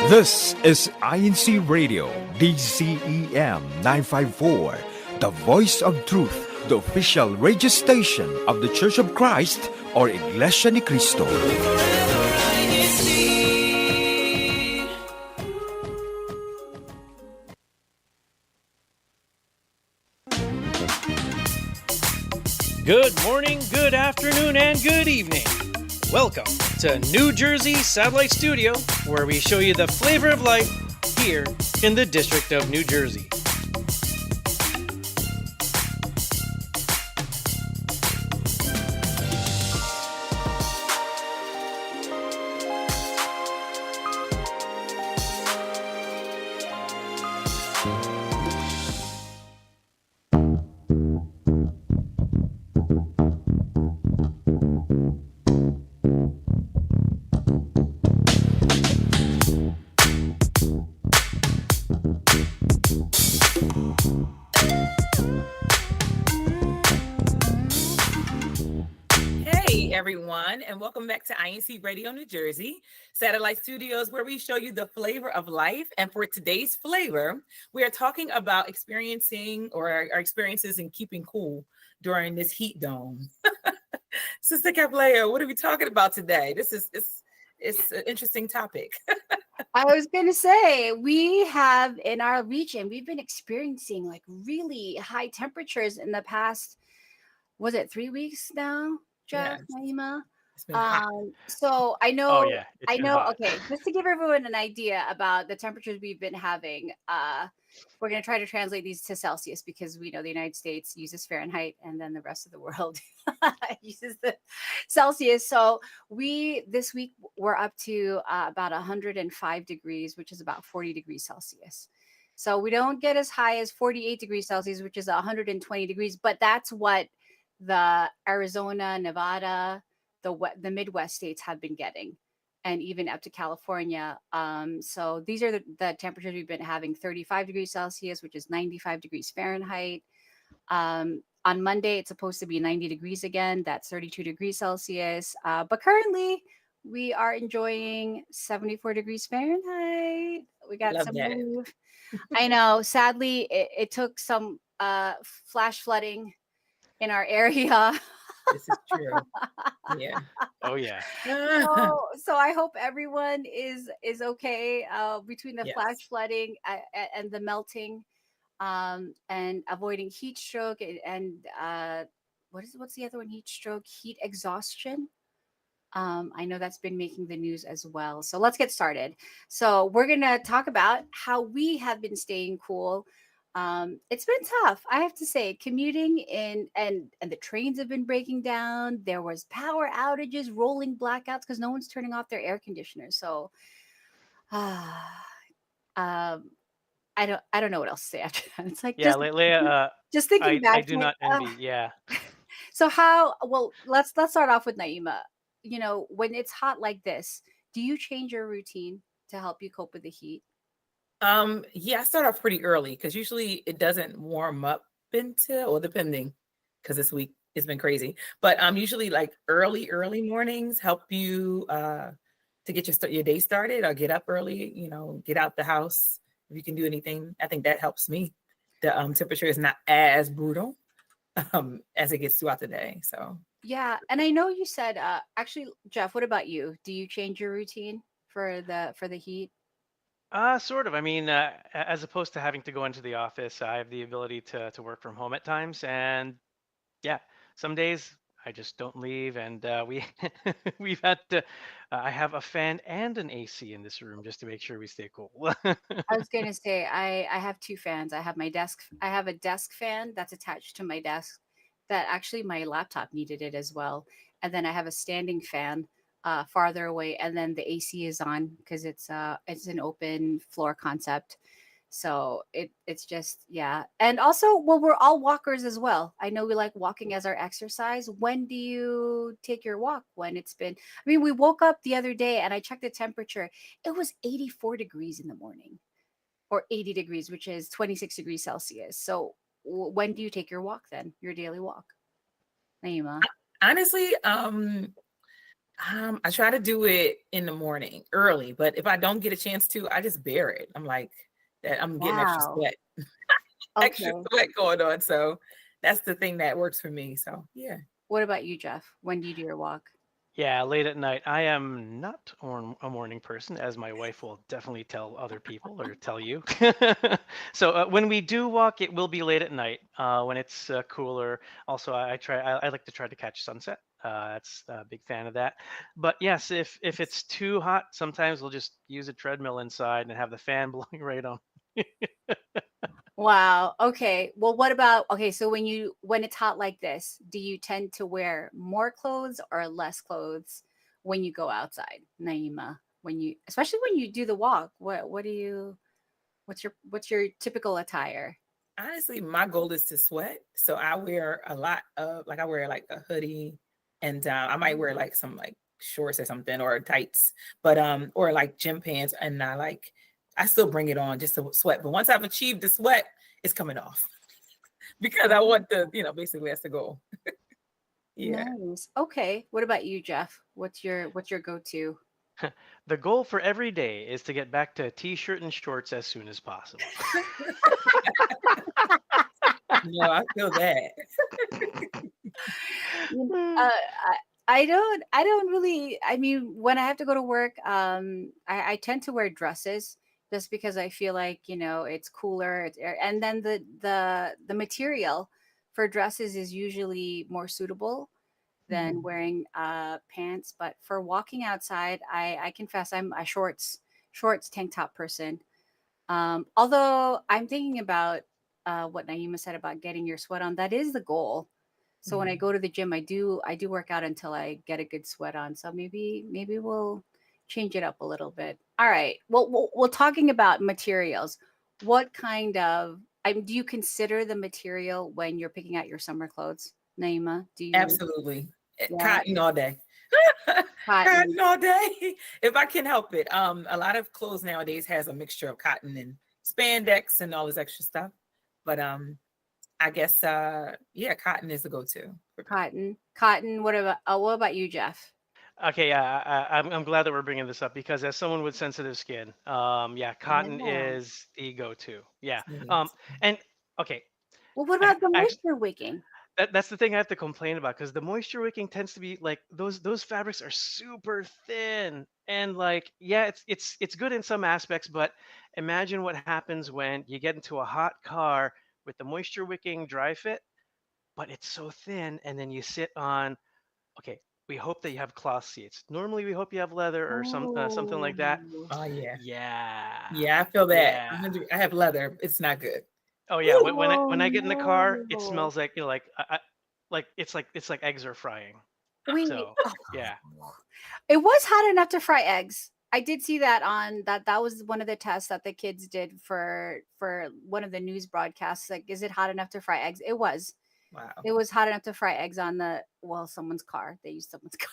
This is INCRadio, DCEM 954, the voice of truth, the official radio station of the Church of Christ or Iglesianicristo. Good morning, good afternoon, and good evening. Welcome to New Jersey Satellite Studio, where we show you the flavor of life here in the District of New Jersey. Everyone, and welcome back to INCRadio New Jersey Satellite Studios, where we show you the flavor of life. And for today's flavor, we are talking about experiencing or our experiences in keeping cool during this heat dome. Sister Capleo, what are we talking about today? It's an interesting topic. I was going to say, we have in our region, we've been experiencing like really high temperatures in the past, was it 3 weeks now? Jeff, Naima. So I know, hot. Okay, just to give everyone an idea about the temperatures we've been having, we're going to try to translate these to Celsius because we know the United States uses Fahrenheit and then the rest of the world uses the Celsius. So this week, we're up to about 105 degrees, which is about 40 degrees Celsius. So we don't get as high as 48 degrees Celsius, which is 120 degrees, but that's what the Arizona, Nevada, the Midwest states have been getting, and even up to California. So these are the temperatures we've been having: 35 degrees Celsius, which is 95 degrees Fahrenheit. On Monday, it's supposed to be 90 degrees again. That's 32 degrees Celsius. But currently, we are enjoying 74 degrees Fahrenheit. We got some move. I know. Sadly, it took some flash flooding in our area. This is true. Yeah. Oh yeah. So I hope everyone is okay between the flash flooding and the melting, and avoiding heat stroke and what's the other one? Heat stroke, heat exhaustion. I know that's been making the news as well. So let's get started. So we're gonna talk about how we have been staying cool. It's been tough, I have to say. Commuting and the trains have been breaking down. There was power outages, rolling blackouts because no one's turning off their air conditioners. So, I don't know what else to say after that. It's like just thinking back. I do not envy. Yeah. So let's start off with Naima. You know, when it's hot like this, do you change your routine to help you cope with the heat? I start off pretty early because usually it doesn't warm up depending, because this week it's been crazy. But usually like early mornings help you to get your day started, or get up early, get out the house if you can do anything. I think that helps me. The temperature is not as brutal as it gets throughout the day. So yeah, and I know you said actually, Jeff, what about you? Do you change your routine for the heat? Sort of. I mean, as opposed to having to go into the office, I have the ability to work from home at times, and yeah, some days I just don't leave, and we've had to. I have a fan and an AC in this room just to make sure we stay cool. I was gonna say I have two fans. I have a desk fan that's attached to my desk that actually my laptop needed it as well. And then I have a standing fan farther away, and then the AC is on because it's an open floor concept. So it's just, yeah. And also, well, we're all walkers as well. I know we like walking as our exercise. When do you take your walk? When it's been, I mean, we woke up the other day and I checked the temperature. It was 84 degrees in the morning, or 80 degrees, which is 26 degrees Celsius. So when do you take your walk then? Your daily walk? Naima? honestly, I try to do it in the morning early, but if I don't get a chance to, I just bear it. I'm like that. I'm getting extra Wow. sweat, extra Okay. sweat going on. So that's the thing that works for me. So yeah. What about you, Jeff? When do you do your walk? Yeah, late at night. I am not a morning person, as my wife will definitely tell other people or tell you. So when we do walk, it will be late at night when it's cooler. Also, I like to try to catch sunset. That's a big fan of that. But yes, if it's too hot, sometimes we'll just use a treadmill inside and have the fan blowing right on. Wow. Okay. Well, what about okay, so when it's hot like this, do you tend to wear more clothes or less clothes when you go outside, Naima? When you especially when you do the walk, what do you what's your typical attire? Honestly, my goal is to sweat. So I wear a lot of like I wear like a hoodie and I might wear like some like shorts or something or tights, but or like gym pants and I still bring it on just to sweat. But once I've achieved the sweat, it's coming off because I want basically that's the goal. Yeah. Nice. Okay. What about you, Jeff? What's your go-to? The goal for every day is to get back to a t-shirt and shorts as soon as possible. No, I feel that. Mm, I don't really I mean when I have to go to work I tend to wear dresses just because I feel like it's cooler and then the material for dresses is usually more suitable than Mhm. wearing pants, but for walking outside I confess I'm a shorts tank top person. Although I'm thinking about what Naima said about getting your sweat on. That is the goal. So when I Mhm. go to the gym, I do work out until I get a good sweat on. So maybe we'll change it up a little bit. All right. Well, we're talking about materials. What kind of do you consider the material when you're picking out your summer clothes, Naima? Do you? Absolutely. Yeah, Cotton all day. cotton. Cotton all day. If I can help it. A lot of clothes nowadays has a mixture of cotton and spandex and all this extra stuff. But I guess yeah, cotton is the go-to for me. Cotton. What about you, Jeff? Okay, yeah, I'm glad that we're bringing this up because as someone with sensitive skin, yeah, cotton Yeah. is the go-to. Yeah, um, Yes. and okay, Well, what about the actually, moisture wicking? that's the thing I have to complain about because the moisture wicking tends to be like those fabrics are super thin and like yeah, it's good in some aspects, but imagine what happens when you get into a hot car with the moisture wicking dry fit, but it's so thin, and then you sit on okay, we hope that you have cloth seats. Normally, we hope you have leather or something like that. Oh. Oh yeah. Yeah, Yeah, I feel that. yeah. I have leather. It's not good. Oh yeah. Oh When I get in the car, it no. smells like like it's like eggs are frying. Wait. So yeah. It was hot enough to fry eggs. I did see that on that was one of the tests that the kids did for one of the news broadcasts. Like, is it hot enough to fry eggs? It was. Wow. It was hot enough to fry eggs on someone's car. They used someone's car.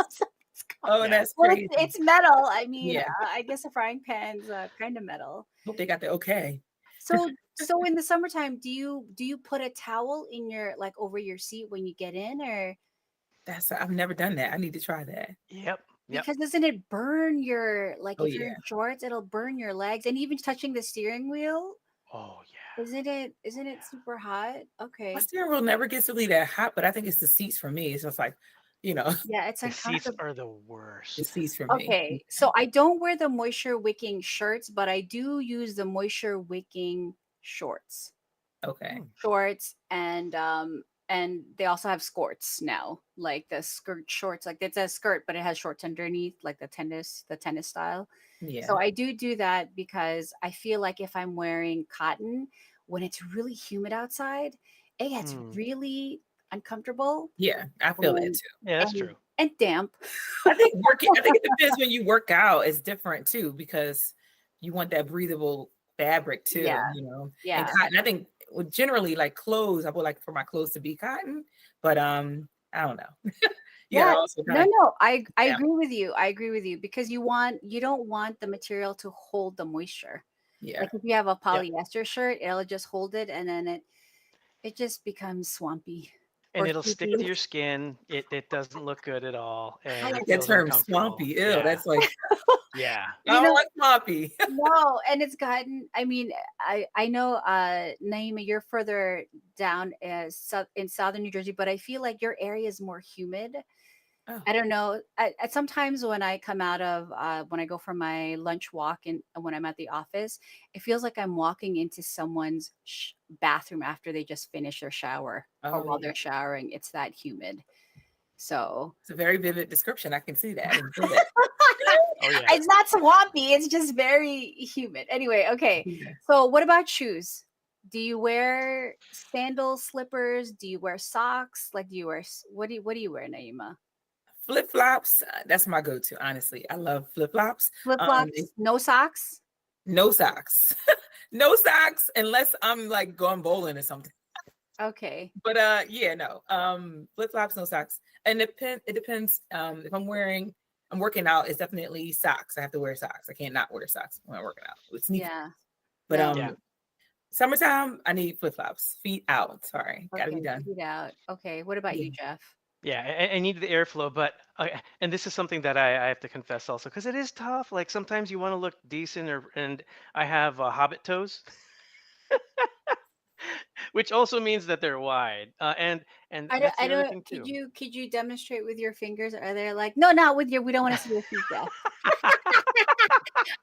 Someone's car. Oh, Yeah. that's Well, crazy. it's metal. I mean, Yeah. I guess a frying pan's kind of metal. Hope they got the okay. So in the summertime, do you put a towel in your like over your seat when you get in, or I've never done that. I need to try that. Yep. Yep. because doesn't it burn your like Oh if you're yeah. in shorts, it'll burn your legs and even touching the steering wheel, Oh yeah. isn't it super hot? My Okay. steering wheel never gets really that hot, but I think it's the seats for me. It's just like, you know, Yeah, it's The seats uncomfortable. are the the worst. seats for me. Okay, so I don't wear the moisture wicking shirts, but I do use the moisture wicking shorts. Okay. Hmm. Shorts and they also have skirts now, like the skirt shorts, like it's a skirt but it has shorts underneath, like the tennis style. Yeah. So I do that because I feel like if I'm wearing cotton when it's really humid outside, it gets Hmm. really uncomfortable Yeah. I feel that and too. Yeah, that's and true. and damp. I think it depends when you work out. It's different too because you want that breathable fabric Yeah, too, you know. And yeah. cotton, I think generally like clothes, I would like for my clothes to be cotton, but I don't know. You Yeah. gotta also kind No, of no, I yeah, agree with you. I agree with you because you don't want the material to hold the moisture. yeah. Like if you have a Yep. polyester shirt, it'll just hold it and then it just becomes swampy. and or it'll stick to sleepy. your skin. It doesn't look good at all, I and like it that feels term, uncomfortable. swampy. Ew, Yeah, that's like yeah. I You don't know, like swampy. no, and it's gotten. I mean, I know, Naima, you're further down as in southern New Jersey, but I feel like your area is more humid. Oh, I don't know. Sometimes when I come out of when I go for my lunch walk and when I'm at the office, it feels like I'm walking into someone's bathroom after they just finish their shower or oh while yeah. they're showering. It's that humid. So It's a very vivid description. I can see that. I can feel that. Oh yeah. it's not swampy. It's just very humid. Anyway, okay. Yeah. So what about shoes? Do you wear sandals, slippers? Do you wear socks? Like, do you wear what do you wear, Naima? Flip flops. That's my go-to. Honestly, I love flip flops. Flip flops, no socks. No socks. No socks unless I'm like going bowling or something. Okay. But yeah, no. Flip flops, no socks. And it depends. If I'm working out, it's definitely socks. I have to wear socks. I can't not wear socks when I'm working out with sneakers. Yeah. But No. Yeah. summertime, I need flip flops. Feet out. Sorry. Gotta be Okay. done. Feet out. Okay. What about Yeah. you, Jeff? Yeah, I need the airflow, but and this is something that I have to confess also, because it is tough. Like sometimes you want to look decent, and I have hobbit toes, which also means that they're wide. And that's I the other don't. thing too. Could you demonstrate with your fingers? Are they like no, not with your? We don't want to see your feet, Jeff.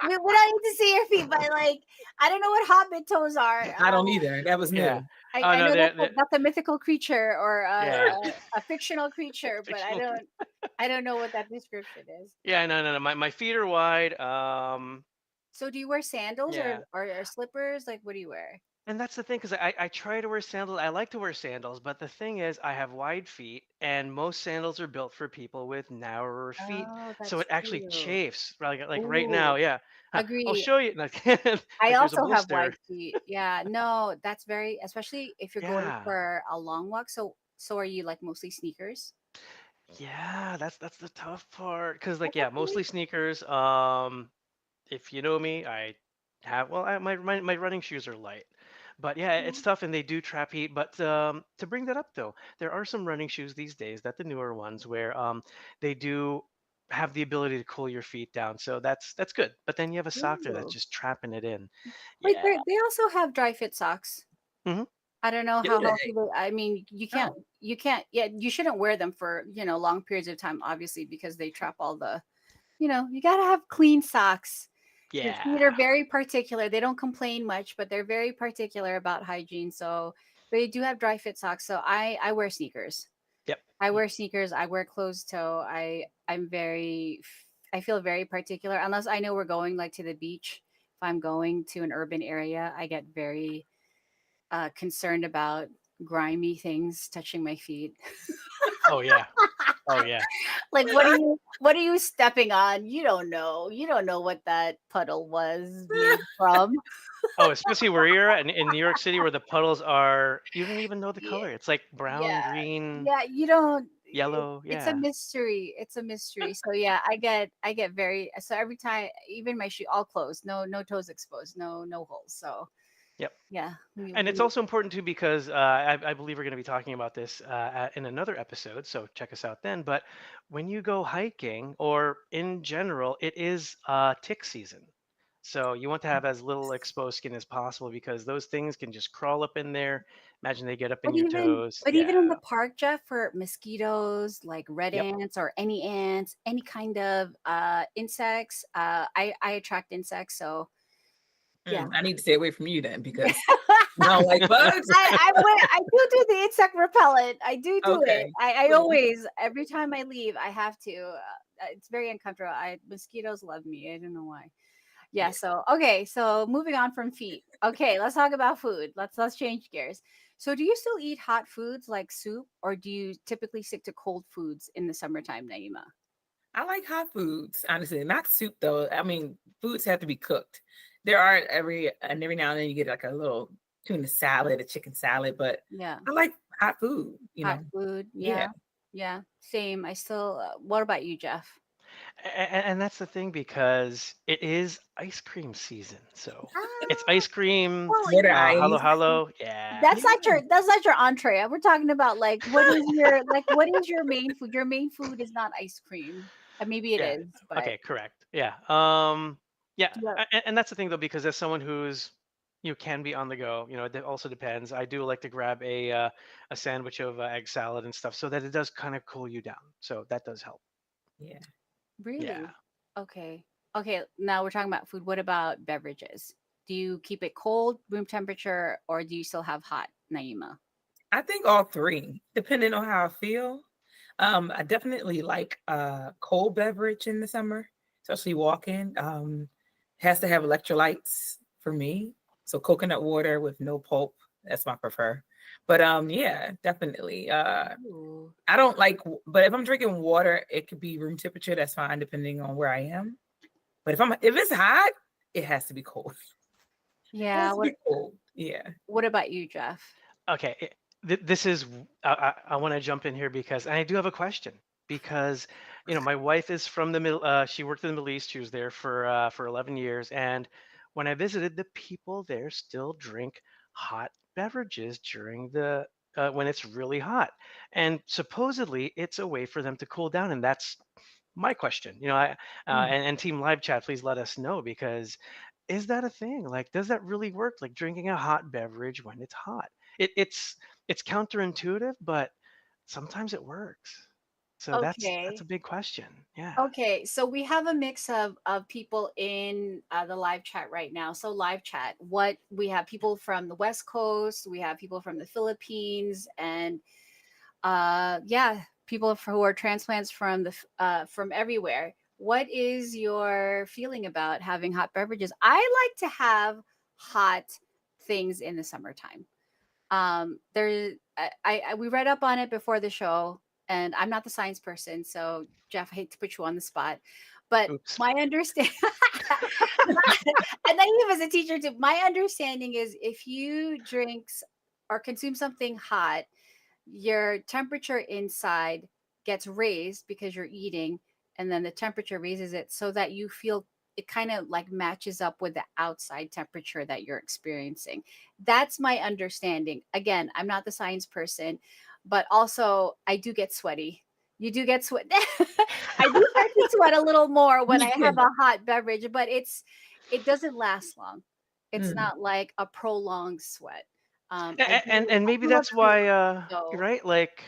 We don't need to see your feet, but like I don't know what hobbit toes are. I don't either. That was Yeah. new. Oh I no, know they're that's a mythical creature or yeah, a fictional creature, but fictional. I don't know what that description is. Yeah, no. My feet are wide. So do you wear sandals Yeah. or slippers? Like what do you wear? And that's the thing, because I try to wear sandals. I like to wear sandals, but the thing is, I have wide feet, and most sandals are built for people with narrower feet. Oh, So that's it actually true. chafes. Like right now, Ooh, yeah. I'll agree. show you. Like, I like there's a also have blister. wide feet. Yeah, no, that's very, especially if you're going Yeah, for a long walk. So are you like mostly sneakers? yeah. That's the tough part, because like That's yeah, okay. mostly sneakers. If you know me, I have well, my running shoes are light. But yeah, it's Yeah. tough, and they do trap heat. But to bring that up though, there are some running shoes these days, that the newer ones, where they do have the ability to cool your feet down. So that's good. But then you have a sock there that's Ooh. just trapping it in. Wait, Yeah. they also have dry fit socks. Hmm. I don't know Do how they? healthy they, I mean, Oh, you can't, yeah, you shouldn't wear them for, long periods of time, obviously, because they trap all the, you got to have clean socks. Your feet are Yeah. very particular. They don't complain much, but they're very particular about hygiene. So they do have dry fit socks. So I wear sneakers. Yep. I wear sneakers. I wear closed toe. I feel very particular unless I know we're going like to the beach. If I'm going to an urban area, I get very concerned about grimy things touching my feet. Oh yeah. Oh yeah. Like what are you stepping on? You don't know. You don't know what that puddle was made from. Oh, especially where you're at in New York City, where the puddles are, you don't even know the Yeah, color. It's like brown, yeah, green, yeah. You don't. yellow. It's a Yeah. mystery. It's a mystery. So yeah, I get very so every time, even my shoe all closed, no toes exposed, no holes. So Yep. yeah, And it's also important too, because I believe we're going to be talking about this in another episode. So check us out then. But when you go hiking, or in general, it is tick season. So you want to have as little exposed skin as possible, because those things can just crawl up in there. Imagine they get up in But your even toes. but Yeah. even in the park, Jeff, for mosquitoes, like red Yep. ants or any ants, any kind of insects, I attract insects. So yeah. I need to stay away from you then because I don't like bugs. I do the insect repellent. I do it. Okay. I Cool. always, every time I leave, I have to. It's very uncomfortable. Mosquitoes love me. I don't know why. Yeah. Yeah. So okay. So moving on from feet. Okay, let's talk about food. Let's change gears. So do you still eat hot foods like soup, or do you typically stick to cold foods in the summertime, Naima? I like hot foods, honestly. Not soup though. I mean, foods have to be cooked. There are every now and then you get like a little tuna salad, a chicken salad, but Yeah. I like hot food, Hot food. Yeah. Yeah. Yeah. Same. I still. What about you, Jeff? And that's the thing because it is ice cream season. So it's Ah, ice cream. well, Water Hello, ice. hello. Yeah. Yeah. that's not your entree. We're talking about like what is your main food? Your main food is not ice cream. Maybe it Yeah. is, but Okay, correct. Yeah. Yeah, yeah. and that's the thing though, because as someone who's can be on the go, it also depends. I do like to grab a sandwich of egg salad and stuff so that it does kind of cool you down. So that does help. Yeah. Yeah. Really? Okay. Okay, now we're talking about food. What about beverages? Do you keep it cold, room temperature, or do you still have hot, Naima? I think all three, depending on how I feel. I definitely like cold beverage in the summer, especially walking. Has to have electrolytes for me. So coconut water with no pulp, that's my prefer. But yeah, definitely. Ooh. I don't like, but if I'm drinking water, it could be room temperature. That's fine, depending on where I am. But if it's hot, it has to be cold. It Yeah. has to be cold. Yeah. What about you, Jeff? Okay. This is I want to jump in here because and I do have a question because my wife is from the middle. She worked in the Middle East. She was there for 11 years, and when I visited, the people there still drink hot beverages during the when it's really hot, and supposedly it's a way for them to cool down, and that's my question. Mm. And Team Live Chat, please let us know because is that a thing? Like, does that really work? Like drinking a hot beverage when it's hot? It's counterintuitive, but sometimes it works. So that's Okay. a big question. Yeah. Okay, so we have a mix of people in the live chat right now. So live chat, what we have people from the West Coast, we have people from the Philippines, and yeah, people who are transplants from from everywhere. What is your feeling about having hot beverages? I like to have hot things in the summertime. There, we read up on it before the show, and I'm not the science person, so Jeff, I hate to put you on the spot, but Oops. my understand, and then even as a teacher too, my understanding is if you or consume something hot, your temperature inside gets raised because you're eating, and then the temperature raises it so that you feel it kind of like matches up with the outside temperature that you're experiencing. That's my understanding. Again, I'm not the science person, but also I do get sweaty. You do get sweat. I do start to sweat a little more when I Yeah. have a hot beverage, but it doesn't last long. It's Mm. not like a prolonged sweat. And I maybe do love that's food. why So, right, like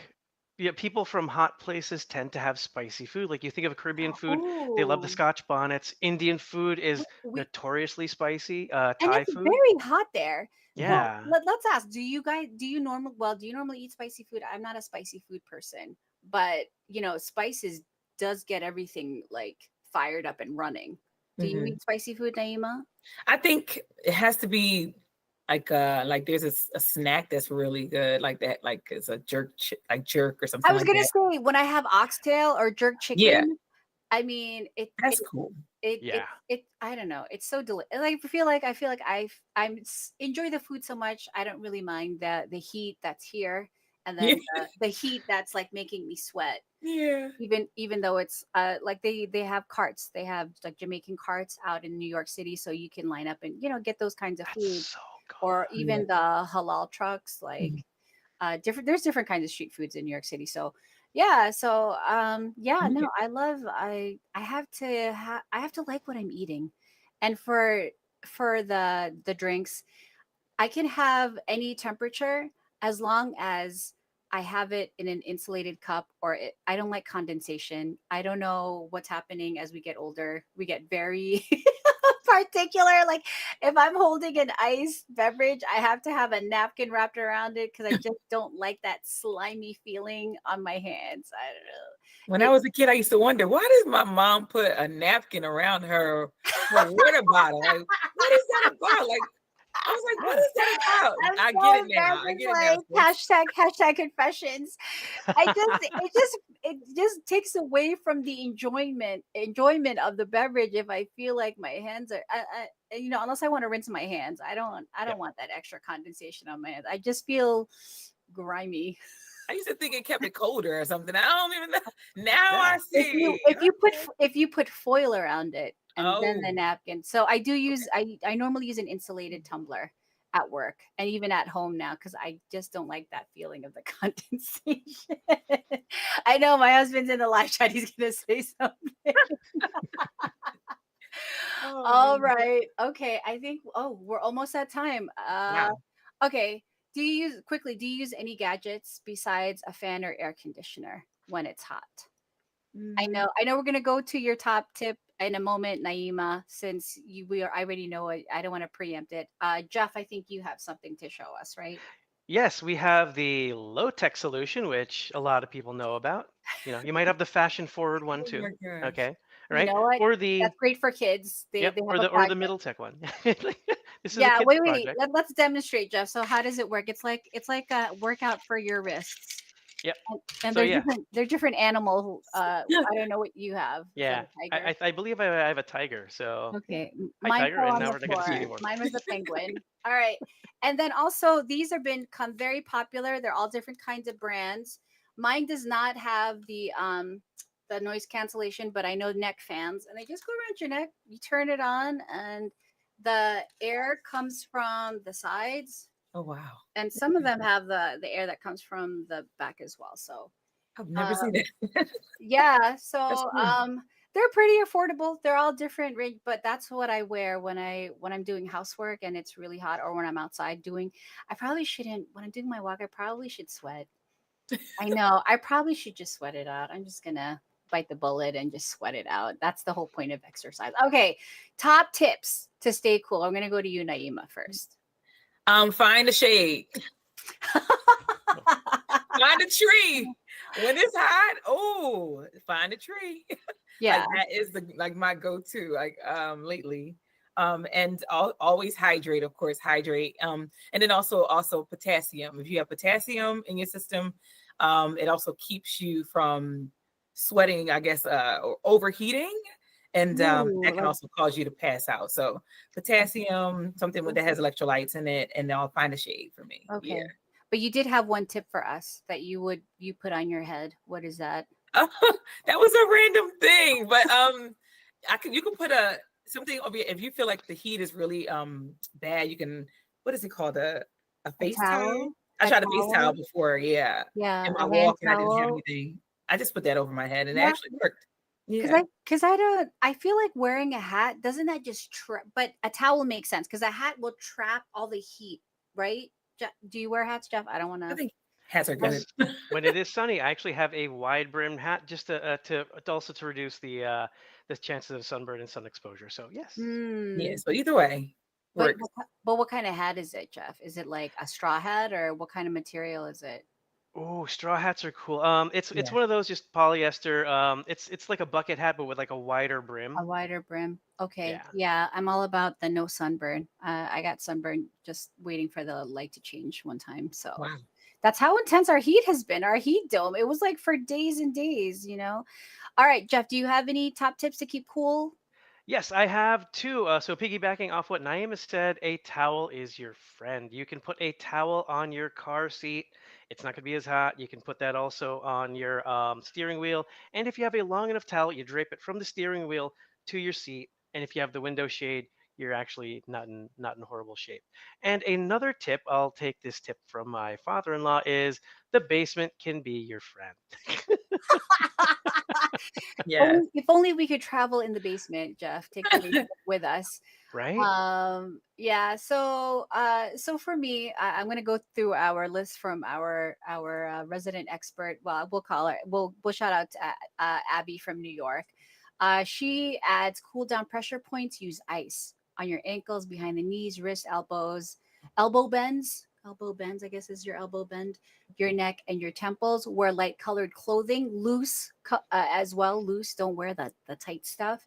yeah, people from hot places tend to have spicy food. Like you think of Caribbean food, they love the oh, Scotch bonnets. Indian food is we notoriously spicy. and Thai it's food, very hot there. Mhm. Well, yeah. let's ask, do you normally eat spicy food? I'm not a spicy food person, but spices does get everything like fired up and running. Do you Mhm. eat spicy food, Naima? I think it has to be like there's a snack that's really good like that, like it's a like jerk or I something was like gonna that. say when I have oxtail or jerk Yeah, chicken, I mean that's cool. Yeah. I don't know. It's so delicious. Like I feel like enjoy the food so much. I don't really mind the heat that's here, and Yeah, then the heat that's like making me sweat. yeah. Even though it's like they have carts, they have like Jamaican carts out in New York City, so you can line up and get those kinds of That's food, so or good. Yeah. even the halal trucks. Like Mhm. there's different kinds of street foods in New York City. So yeah, yeah, no, Yeah. I have to like what I'm eating. And for the drinks, I can have any temperature as long as I have it in an insulated cup, or I don't like condensation. I don't know what's happening as we get older. We get very particular. Like if I'm holding an ice beverage, I have to have a napkin wrapped around it because I just don't like that slimy feeling on my hands. I don't know. When I It was a kid, I used to wonder, why does my mom put a napkin around her water bottle? Like, what is that about? Like, I was like, what is that about? I'm I get so it now. I embarrassed. get it now, Like sis. hashtag confessions. It just takes away from the enjoyment of the beverage if I feel like my hands are unless I want to rinse my hands. I don't Yep. want that extra condensation on my hands. I just feel grimy. I used to think it kept it colder or something. I don't even know. Now Yeah. I see. If you put foil around it and then the Oh, napkin. So I do use okay. I normally use an insulated tumbler at work and even at home now because I just don't like that feeling of the condensation. I know my husband's in the live chat. He's gonna say something. Oh All man. right. Okay. I think we're almost at time. Wow. Okay. Do you use any gadgets besides a fan or air conditioner when it's hot? Mm, I know we're gonna go to your top tip in a moment, Naima, since I already know it. I don't want to preempt it. Jeff, I think you have something to show us, right? Yes, we have the low-tech solution, which a lot of people know about. You might have the fashion-forward one oh my too. gosh. Okay, You right? know what? Or the That's great for kids. yep, They have or a the project. middle tech one. This is a Yeah, kid's wait. project. Let's demonstrate, Jeff. So how does it work? It's like a workout for your wrists. Yep. And So yeah, they're different animal. I don't know what you have. Is that yeah. a tiger? I believe I have a tiger. So Okay, hi, mine tiger, fell and on now the we're not going to see floor. anymore. Mine was a penguin. All right, and then also these have become very popular. They're all different kinds of brands. Mine does not have the noise cancellation, but I know neck fans, and they just go around your neck. You turn it on, and the air comes from the sides, Oh wow. and some of them have the air that comes from the back as well. So I've never uh, seen that. yeah, That's so cool. they're pretty affordable. They're all different range, but that's what I wear when I'm doing housework and it's really hot or when I'm outside doing I probably shouldn't when I'm doing my walk, I probably should sweat. I know. I probably should just sweat it out. I'm just gonna bite the bullet and just sweat it out. That's the whole point of exercise. Okay. Top tips to stay cool. I'm gonna go to you, Naima, first. Find a shade. Find a tree. When it's hot, oh, find a tree. Yeah. Like that is my go-to lately. And always hydrate, of course, hydrate. And then also potassium. If you have potassium in your system, it also keeps you from sweating, I guess, or overheating. And Ooh, that can like also cause you to pass out. So potassium, something that has electrolytes in it, and I'll find a shade for me. Yeah. okay. But you did have one tip for us that you put on your head. What is that? That was a random thing, but you can put something over if you feel like the heat is really bad, you can what is it called? A A face towel. towel? I A tried a face towel towel? before, yeah. Yeah, In my a hand walk and I didn't have towel. anything. I just put that over my head and it Yeah, actually worked. because Yeah. I don't I feel like wearing a hat doesn't that just trap? But a towel makes sense because a hat will trap all the heat, right? Do you wear hats, Jeff? I don't want I to. think hats are good. Yes. When it is sunny, I actually have a wide brimmed hat just to also to reduce the chances of sunburn and sun exposure. So yes. Hmm. Yes, but either way, But works. what kind of hat is it, Jeff? Is it like a straw hat or what kind of material is it? Oh, straw hats are cool. It's Yeah. one of those just polyester. It's like a bucket hat, but with like a wider A brim. wider brim. Okay. Yeah. Yeah, I'm all about the no sunburn. I got sunburn just waiting for the light to change one time. So Wow. that's how intense our heat has been. Our heat dome. It was like for days and days. All right, Jeff, do you have any top tips to keep cool? Yes, I have two. So piggybacking off what Naima said, a towel is your friend. You can put a towel on your car seat. It's not going to be as hot. You can put that also on your steering wheel. And if you have a long enough towel, you drape it from the steering wheel to your seat. And if you have the window shade, you're actually not in horrible shape. And another tip, I'll take this tip from my father-in-law, is the basement can be your friend. Yes. If only we could travel in the basement, Jeff. Take the basement with us. Right? Yeah, so for me, I'm going to go through our list from our resident expert. Well, we'll call her. We'll shout out to Abby from New York. She adds cool down pressure points. Use ice on your ankles, behind the knees, wrist, elbows, elbow bends. Elbow bends, I guess, is your elbow bend, your neck, and your temples. Wear light colored clothing, loose as well. Loose. Don't wear the tight stuff.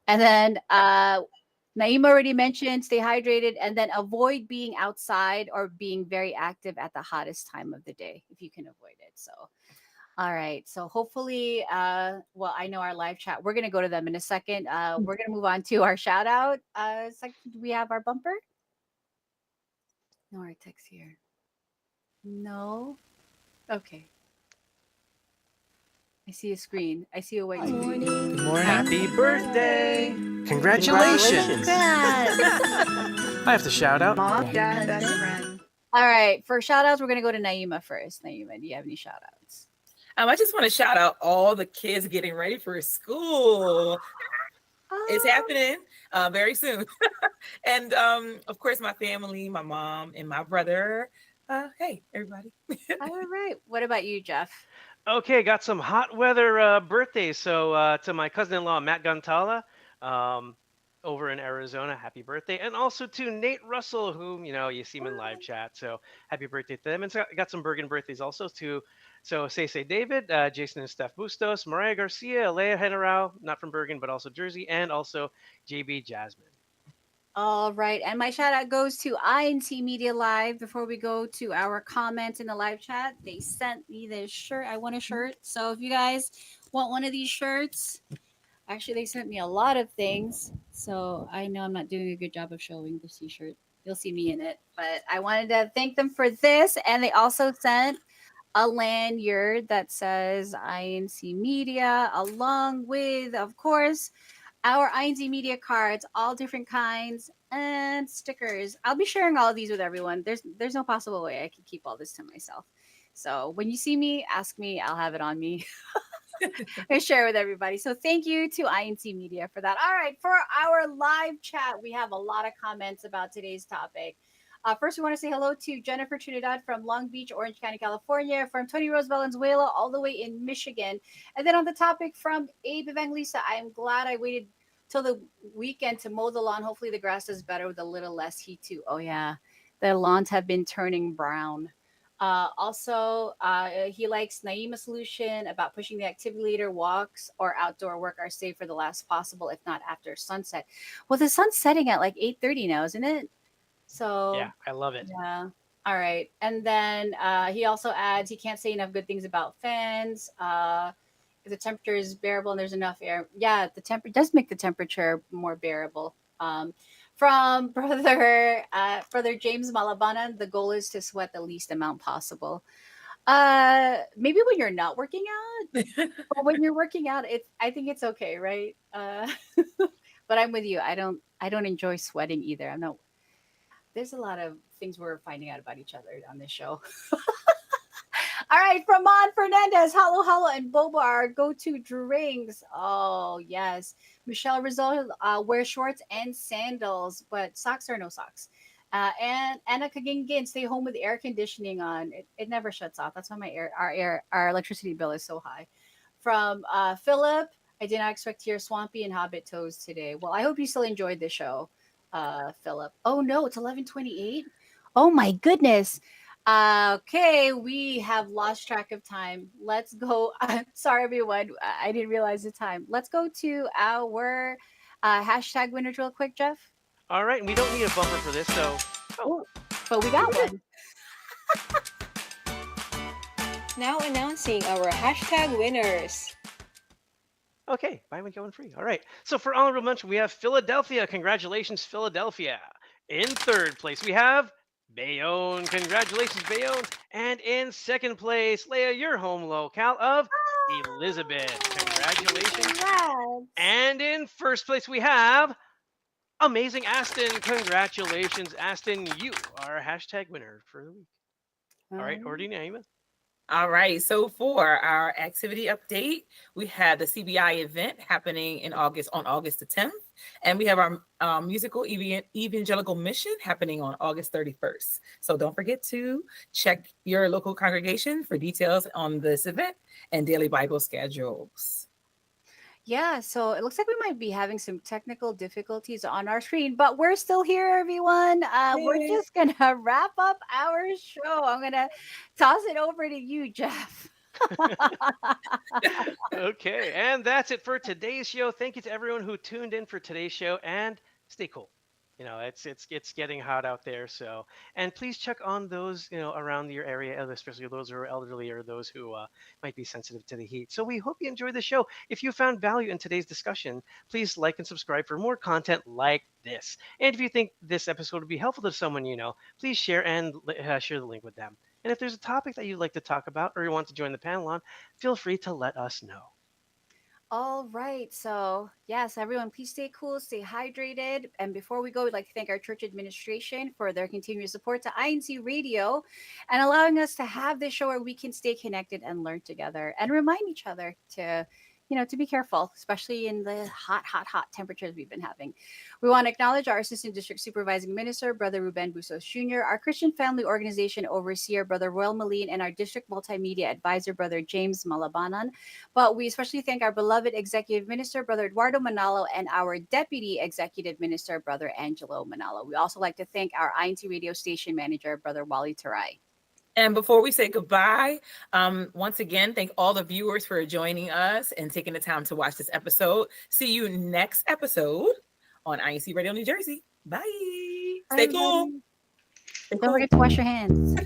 And then Naima already mentioned stay hydrated and then avoid being outside or being very active at the hottest time of the day if you can avoid it. So, all right. So, hopefully, well, I know our live chat, we're going to go to them in a second. We're going to move on to our shout out. Do we have our bumper? No, our text here. No. Okay. see a screen. I see a white Good screen. morning. Good morning. Happy birthday! Congratulations! I have to shout out. Mom, dad, best friend. All right. For shout outs, we're going to go to Naima first. Naima, do you have any shout outs? I just want to shout out all the kids getting ready for school. It's happening very soon. And of course, my family, my mom and my brother. Hey, everybody. All right. What about you, Jeff? Okay, got some hot weather birthdays. So to my cousin-in-law, Matt Gantala, over in Arizona, happy birthday. And also to Nate Russell, whom, you see him in live chat. So happy birthday to them. And so I got some Bergen birthdays also so Say David, Jason and Steph Bustos, Mariah Garcia, Leia Henarau, not from Bergen, but also Jersey, and also JB Jasmine. All right. And my shout out goes to INC Media Live. Before we go to our comments in the live chat, they sent me this shirt. I want a shirt. So if you guys want one of these shirts, actually, they sent me a lot of things. So I know I'm not doing a good job of showing the t-shirt. You'll see me in it. But I wanted to thank them for this. And they also sent a lanyard that says INC Media, along with, of course, our INC Media cards, all different kinds, and stickers. I'll be sharing all of these with everyone. There's no possible way I can keep all this to myself. So when you see me, ask me. I'll have it on me. And share with everybody. So thank you to INC Media for that. All right, for our live chat, we have a lot of comments about today's topic. First, we want to say hello to Jennifer Trinidad from Long Beach, Orange County, California, from Tony Rose Valenzuela, all the way in Michigan. And then on the topic from Abe Evangelista, I am glad I waited till the weekend to mow the lawn. Hopefully the grass does better with a little less heat too. Oh yeah, the lawns have been turning brown. Also, he likes Naima's solution about pushing the activity leader. Walks or outdoor work are safe for the last possible, if not after sunset. Well, the sun's setting at like 8:30 now, isn't it? So Yeah, I love it. yeah. All right. And then he also adds he can't say enough good things about fans. If the temperature is bearable and there's enough air. Yeah, the temperature does make the temperature more bearable. From brother James Malabanan, the goal is to sweat the least amount possible. Maybe when you're not working out, but when you're working out, I think it's okay, right? But I'm with you. I don't enjoy sweating either. I'm not. There's a lot of things we're finding out about each other on this show. All right, from Mon Fernandez, Halo, and Boba are go-to drinks. Oh, yes. Michelle Rizal wears shorts and sandals, but socks or no socks. And Anna Kagingin, stay home with air conditioning on. It never shuts off. That's why our electricity bill is so high. From Philip, I did not expect to hear Swampy and Hobbit Toes today. Well, I hope you still enjoyed the show, Philip. Oh, no, it's 11:28. Oh, my goodness. Okay, we have lost track of time. Let's go. Sorry, everyone. I didn't realize the time. Let's go to our hashtag winner real quick, Jeff. All right, and we don't need a bumper for this, so. Oh, but we got one. Now announcing our hashtag winners. Okay, buy one, get one free. All right. So for honorable mention, we have Philadelphia. Congratulations, Philadelphia. In third place, we have Bayonne. Congratulations, Bayonne. And in second place, Leia, your home locale of Elizabeth. Congratulations. Congrats. And in first place, we have Amazing Aston. Congratulations, Aston. You are a hashtag winner for the week. All right, over to you, Naima. All right. So for our activity update, we have the CBI event happening on August the 10th. And we have our musical evangelical mission happening on August 31st. So don't forget to check your local congregation for details on this event and daily Bible schedules. Yeah, so it looks like we might be having some technical difficulties on our screen, but we're still here, everyone. We're Yay. just going to wrap up our show. I'm going to toss it over to you, Jeff. Okay, and that's it for today's show. Thank you to everyone who tuned in for today's show, and stay cool. It's getting hot out there, so, and please check on those around your area, especially those who are elderly or those who might be sensitive to the heat. So we hope you enjoyed the show. If you found value in today's discussion, please like and subscribe for more content like this. And if you think this episode would be helpful to someone please share and share the link with them. And if there's a topic that you'd like to talk about or you want to join the panel on, feel free to let us know. All right. So, yes, everyone, please stay cool, stay hydrated. And before we go, we'd like to thank our church administration for their continued support to INC Radio and allowing us to have this show where we can stay connected and learn together and remind each other to, to be careful, especially in the hot temperatures we've been having. We want to acknowledge our Assistant District Supervising Minister, Brother Ruben Busos Jr., our Christian Family Organization Overseer, Brother Royal Moline, and our District Multimedia Advisor, Brother James Malabanan. But we especially thank our beloved Executive Minister, Brother Eduardo Manalo, and our Deputy Executive Minister, Brother Angelo Manalo. We also like to thank our INC Radio Station Manager, Brother Wally Tarai. And before we say goodbye, once again, thank all the viewers for joining us and taking the time to watch this episode. See you next episode on INC Radio New Jersey. Bye. Stay cool. Don't forget to wash your hands.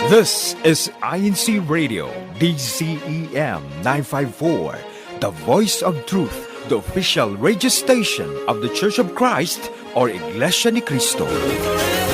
This is INC Radio, DZEM 954, the voice of truth, the official radio station of the Church of Christ or Iglesia ni Cristo.